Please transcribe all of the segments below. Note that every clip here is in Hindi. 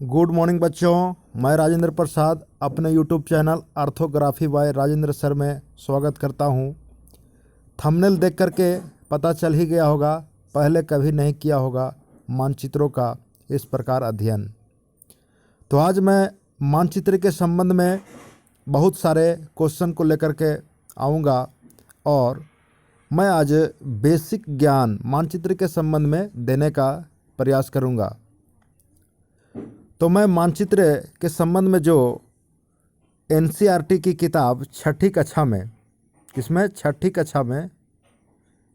गुड मॉर्निंग बच्चों, मैं राजेंद्र प्रसाद अपने YouTube channel orthography by Rajendra sir में स्वागत करता हूं। थंबनेल देख करके पता चल ही गया होगा, पहले कभी नहीं किया होगा मानचित्रों का इस प्रकार अध्ययन। तो आज मैं मानचित्र के संबंध में बहुत सारे क्वेश्चन को लेकर के आऊँगा और मैं आज बेसिक ज्ञान मानचित्र के संबंध में देने का प्रयास करूँगा। तो मैं मानचित्र के संबंध में जो एनसीईआरटी की किताब छठी कक्षा में, इसमें छठी कक्षा में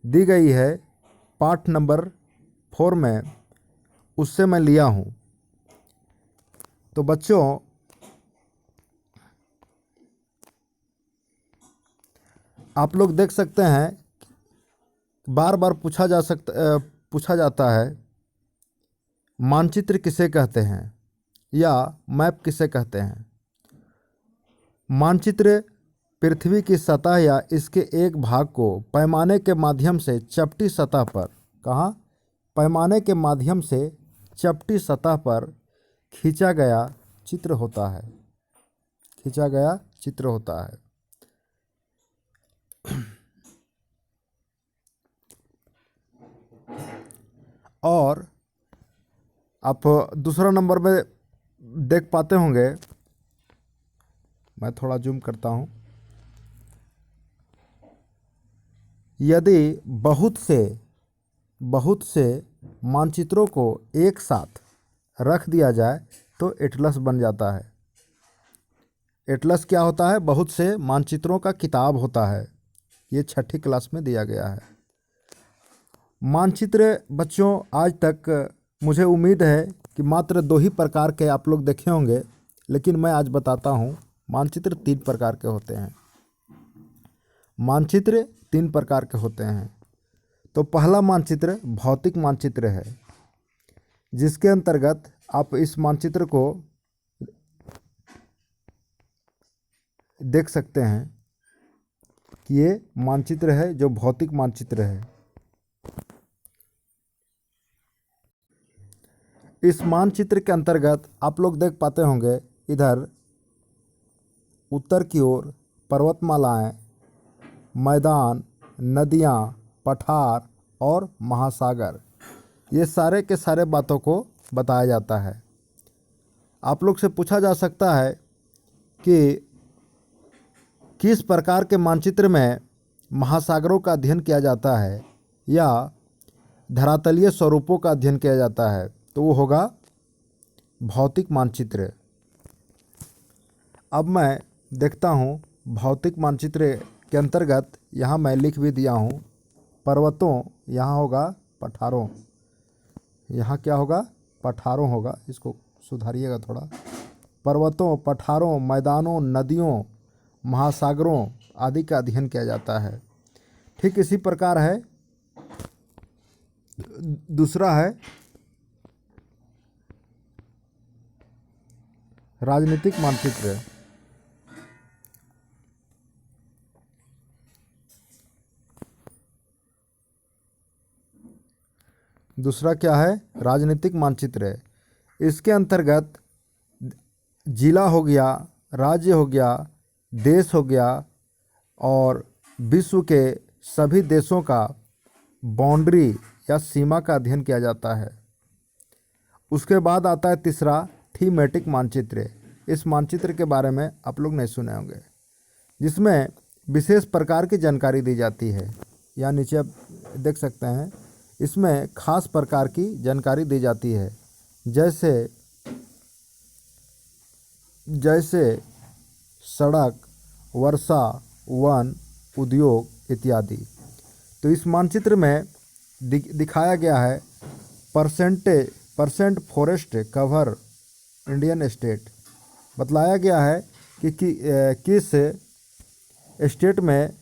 दी गई है पाठ नंबर 4 में, उससे मैं लिया हूँ। तो बच्चों आप लोग देख सकते हैं, बार बार पूछा जाता है मानचित्र किसे कहते हैं या मैप किसे कहते हैं। मानचित्र पृथ्वी की सतह या इसके एक भाग को पैमाने के माध्यम से चपटी सतह पर, कहाँ, पैमाने के माध्यम से चपटी सतह पर खींचा गया चित्र होता है, खींचा गया चित्र होता है। और आप दूसरा नंबर में देख पाते होंगे, मैं थोड़ा जूम करता हूँ। यदि बहुत से मानचित्रों को एक साथ रख दिया जाए तो एटलस बन जाता है। एटलस क्या होता है? बहुत से मानचित्रों का किताब होता है। ये छठी क्लास में दिया गया है। मानचित्र बच्चों आज तक मुझे उम्मीद है कि मात्र 2 ही प्रकार के आप लोग देखे होंगे, लेकिन मैं आज बताता हूँ मानचित्र 3 प्रकार के होते हैं। मानचित्र 3 प्रकार के होते हैं। तो पहला मानचित्र भौतिक मानचित्र है, जिसके अंतर्गत आप इस मानचित्र को देख सकते हैं कि ये मानचित्र है जो भौतिक मानचित्र है। इस मानचित्र के अंतर्गत आप लोग देख पाते होंगे, इधर उत्तर की ओर पर्वतमालाएं, मैदान, नदियां, पठार और महासागर, ये सारे के सारे बातों को बताया जाता है। आप लोग से पूछा जा सकता है कि किस प्रकार के मानचित्र में महासागरों का अध्ययन किया जाता है या धरातलीय स्वरूपों का अध्ययन किया जाता है, तो वो होगा भौतिक मानचित्र। अब मैं देखता हूँ भौतिक मानचित्र के अंतर्गत, यहाँ मैं लिख भी दिया हूँ पर्वतों, यहाँ होगा पठारों, यहाँ क्या होगा? पठारों होगा। इसको सुधारिएगा थोड़ा। पर्वतों, पठारों, मैदानों, नदियों, महासागरों आदि का अध्ययन किया जाता है। ठीक इसी प्रकार है दूसरा है राजनीतिक मानचित्र। दूसरा क्या है? राजनीतिक मानचित्र है। इसके अंतर्गत जिला हो गया, राज्य हो गया, देश हो गया और विश्व के सभी देशों का बाउंड्री या सीमा का अध्ययन किया जाता है। उसके बाद आता है तीसरा थीमेटिक मानचित्र। इस मानचित्र के बारे में आप लोग नहीं सुने होंगे, जिसमें विशेष प्रकार की जानकारी दी जाती है। यहाँ नीचे आप देख सकते हैं, इसमें खास प्रकार की जानकारी दी जाती है, जैसे सड़क, वर्षा, वन, उद्योग इत्यादि। तो इस मानचित्र में दिखाया गया है percent forest cover Indian state. बतलाया गया है कि किस स्टेट में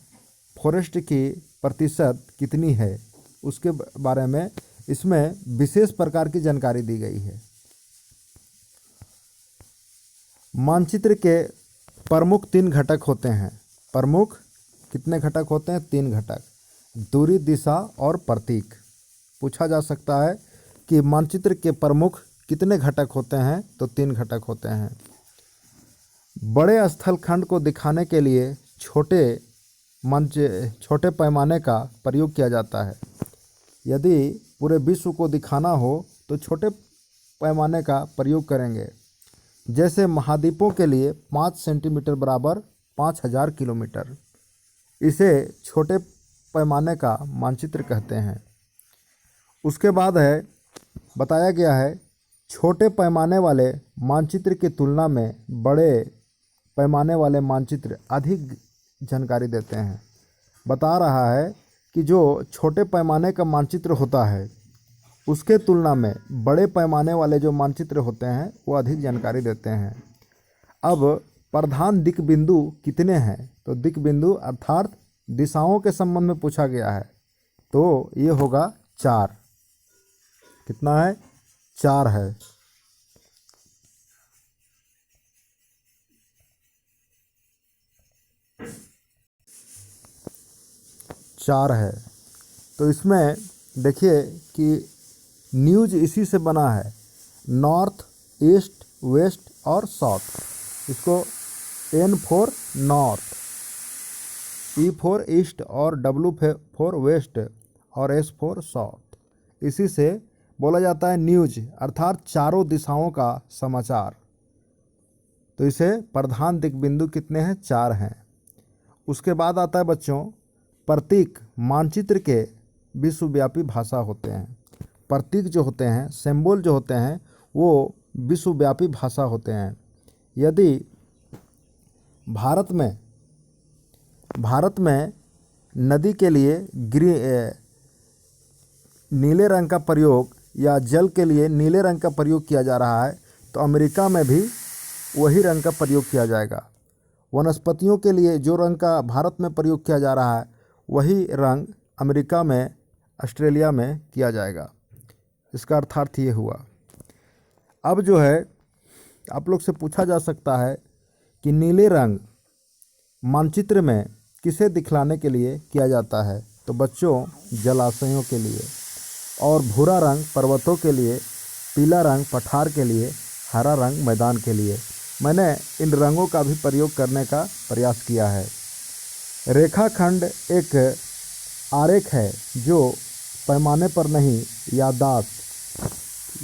फॉरेस्ट की प्रतिशत कितनी है, उसके बारे में इसमें विशेष प्रकार की जानकारी दी गई है। मानचित्र के प्रमुख 3 घटक होते हैं। प्रमुख कितने घटक होते हैं? 3 घटक। दूरी, दिशा और प्रतीक। पूछा जा सकता है कि मानचित्र के प्रमुख कितने घटक होते हैं? तो 3 घटक होते हैं। बड़े स्थलखंड को दिखाने के लिए छोटे पैमाने का प्रयोग किया जाता है। यदि पूरे विश्व को दिखाना हो तो छोटे पैमाने का प्रयोग करेंगे। जैसे महाद्वीपों के लिए 5 सेंटीमीटर बराबर 5000 किलोमीटर। इसे छोटे पैमाने का मानचित्र कहते हैं। उसके बाद है बताया गया है छोटे पैमाने वाले मानचित्र की तुलना में बड़े पैमाने वाले मानचित्र अधिक जानकारी देते हैं। बता रहा है कि जो छोटे पैमाने का मानचित्र होता है उसके तुलना में बड़े पैमाने वाले जो मानचित्र होते हैं वो अधिक जानकारी देते हैं। अब प्रधान दिक् बिंदु कितने हैं? तो दिक् बिंदु अर्थात दिशाओं के संबंध में पूछा गया है, तो ये होगा 4। कितना है? 4 है। चार है। तो इसमें देखिए कि न्यूज इसी से बना है, नॉर्थ, ईस्ट, वेस्ट और साउथ। इसको N for north, E for east और W फॉर वेस्ट और S फॉर साउथ। इसी से बोला जाता है न्यूज अर्थात चारों दिशाओं का समाचार। तो इसे प्रधान दिक् बिंदु कितने हैं? 4 हैं। उसके बाद आता है बच्चों प्रतीक मानचित्र के विश्वव्यापी भाषा होते हैं। प्रतीक जो होते हैं, सिंबल जो होते हैं, वो विश्वव्यापी भाषा होते हैं। यदि भारत में नदी के लिए नीले रंग का प्रयोग या जल के लिए नीले रंग का प्रयोग किया जा रहा है तो अमेरिका में भी वही रंग का प्रयोग किया जाएगा। वनस्पतियों के लिए जो रंग का भारत में प्रयोग किया जा रहा है वही रंग अमेरिका में, ऑस्ट्रेलिया में किया जाएगा। इसका अर्थार्थ ये हुआ। अब जो है आप लोग से पूछा जा सकता है कि नीले रंग मानचित्र में किसे दिखलाने के लिए किया जाता है? तो बच्चों जलाशयों के लिए, और भूरा रंग पर्वतों के लिए, पीला रंग पठार के लिए, हरा रंग मैदान के लिए। मैंने इन रंगों का भी प्रयोग करने का प्रयास किया है। रेखाखंड एक आरेख है जो पैमाने पर नहीं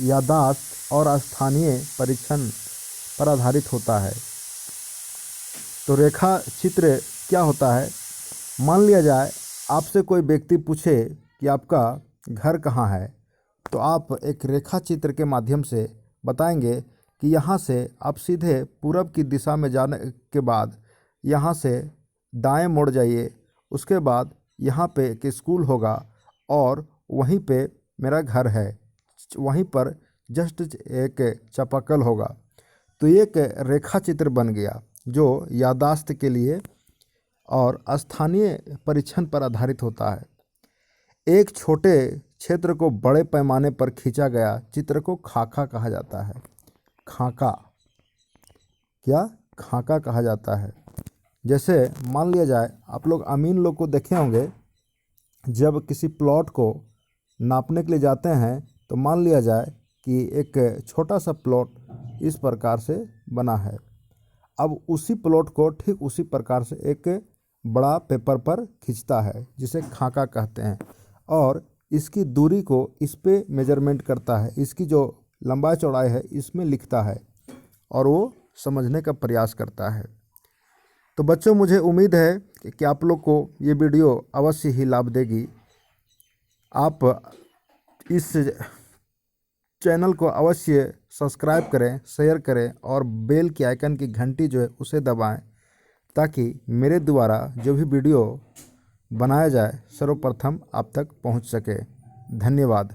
याददाश्त और स्थानीय परीक्षण पर आधारित होता है। तो रेखा चित्र क्या होता है? मान लिया जाए आपसे कोई व्यक्ति पूछे कि आपका घर कहाँ है, तो आप एक रेखा चित्र के माध्यम से बताएंगे कि यहाँ से आप सीधे पूरब की दिशा में जाने के बाद यहाँ से दाएं मुड़ जाइए। उसके बाद यहाँ पे एक स्कूल होगा और वहीं पे मेरा घर है, वहीं पर जस्ट एक चापाकल होगा। तो एक रेखा चित्र बन गया जो याददाश्त के लिए और स्थानीय परीक्षण पर आधारित होता है। एक छोटे क्षेत्र को बड़े पैमाने पर खींचा गया चित्र को खाका कहा जाता है। खाका कहा जाता है। जैसे मान लिया जाए आप लोग अमीन लोग को देखे होंगे, जब किसी प्लॉट को नापने के लिए जाते हैं तो मान लिया जाए कि एक छोटा सा प्लॉट इस प्रकार से बना है। अब उसी प्लॉट को ठीक उसी प्रकार से एक बड़ा पेपर पर खींचता है जिसे खाका कहते हैं, और इसकी दूरी को इस पे मेजरमेंट करता है, इसकी जो लंबाई चौड़ाई है इसमें लिखता है और वो समझने का प्रयास करता है। तो बच्चों मुझे उम्मीद है कि आप लोग को ये वीडियो अवश्य ही लाभ देगी। आप इस चैनल को अवश्य सब्सक्राइब करें, शेयर करें और बेल की आइकन की घंटी जो है उसे दबाएं ताकि मेरे द्वारा जो भी वीडियो बनाया जाए सर्वप्रथम आप तक पहुंच सके। धन्यवाद।